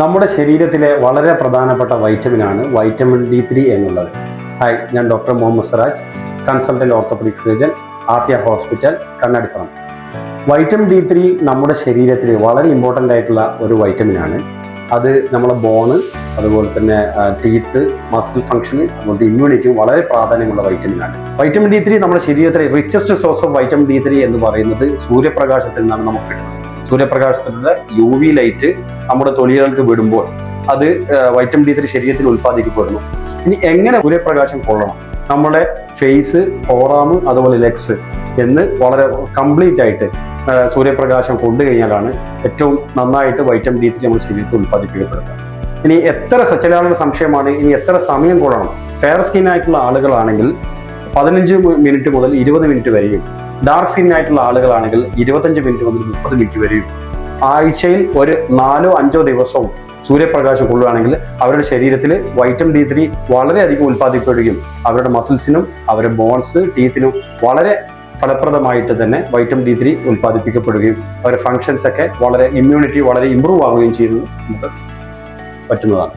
നമ്മുടെ ശരീരത്തിലെ വളരെ പ്രധാനപ്പെട്ട വൈറ്റമിനാണ് വൈറ്റമിൻ D3 എന്നുള്ളത്. ഹായ്, ഞാൻ doctor Muhammad Siraj, consultant orthopaedic surgeon, Afiya hospital, Kannadipuram. Vitamin D3 നമ്മുടെ ശരീരത്തിൽ വളരെ ഇമ്പോർട്ടൻ്റ് ആയിട്ടുള്ള ഒരു വൈറ്റമിനാണ്. അത് നമ്മളെ ബോണ്, അതുപോലെ തന്നെ ടീത്ത്, മസിൽ ഫംഗ്ഷന്, അതുപോലെ ഇമ്മ്യൂണിറ്റിയും വളരെ പ്രാധാന്യമുള്ള വൈറ്റമിനാണ്. വൈറ്റമിൻ D3 നമ്മുടെ ശരീരത്തിലെ richest source of vitamin D3 എന്ന് പറയുന്നത് സൂര്യപ്രകാശത്തിൽ നിന്നാണ് നമുക്ക് കിട്ടുന്നത്. സൂര്യപ്രകാശത്തിലുള്ള UV ലൈറ്റ് നമ്മുടെ തൊലികൾക്ക് വിടുമ്പോൾ അത് വൈറ്റമിൻ D3 ശരീരത്തിൽ ഉൽപ്പാദിക്കപ്പെടുന്നു. ഇനി എങ്ങനെ സൂര്യപ്രകാശം കൊള്ളണം? നമ്മുടെ ഫേസ്, ഫോറാം, അതുപോലെ ലെഗ്സ് എന്ന് വളരെ കംപ്ലീറ്റ് ആയിട്ട് സൂര്യപ്രകാശം കൊണ്ടു കഴിഞ്ഞാലാണ് ഏറ്റവും നന്നായിട്ട് വൈറ്റമിൻ D3 നമ്മുടെ ശരീരത്തിൽ ഉൽപ്പാദിപ്പിക്കപ്പെടുക. ഇനി ചില ആളുകളുടെ സംശയമാണ്, ഇനി എത്ര സമയം കൊള്ളണം? ഫെയർ സ്കിൻ ആയിട്ടുള്ള ആളുകളാണെങ്കിൽ 15 മിനിറ്റ് മുതൽ 20 മിനിറ്റ് വരെയും, ഡാർക്ക് സ്കിൻ ആയിട്ടുള്ള ആളുകളാണെങ്കിൽ 25 മിനിറ്റ് മുതൽ 30 മിനിറ്റ് വരെയും, ആഴ്ചയിൽ ഒരു 4-5 ദിവസവും സൂര്യപ്രകാശം കൊള്ളുകയാണെങ്കിൽ അവരുടെ ശരീരത്തിൽ വൈറ്റമിൻ D3 വളരെയധികം ഉൽപ്പാദിപ്പിക്കുകയും അവരുടെ മസിൽസിനും അവരുടെ ബോൺസ്, ടീത്തിനും വളരെ ഫലപ്രദമായിട്ട് തന്നെ വൈറ്റമിൻ D3 ഉൽപ്പാദിപ്പിക്കപ്പെടുകയും അവരുടെ ഫങ്ഷൻസ് ഒക്കെ ഇമ്മ്യൂണിറ്റി വളരെ ഇമ്പ്രൂവ് ആവുകയും ചെയ്യുന്നത് നമുക്ക് പറ്റുന്നതാണ്.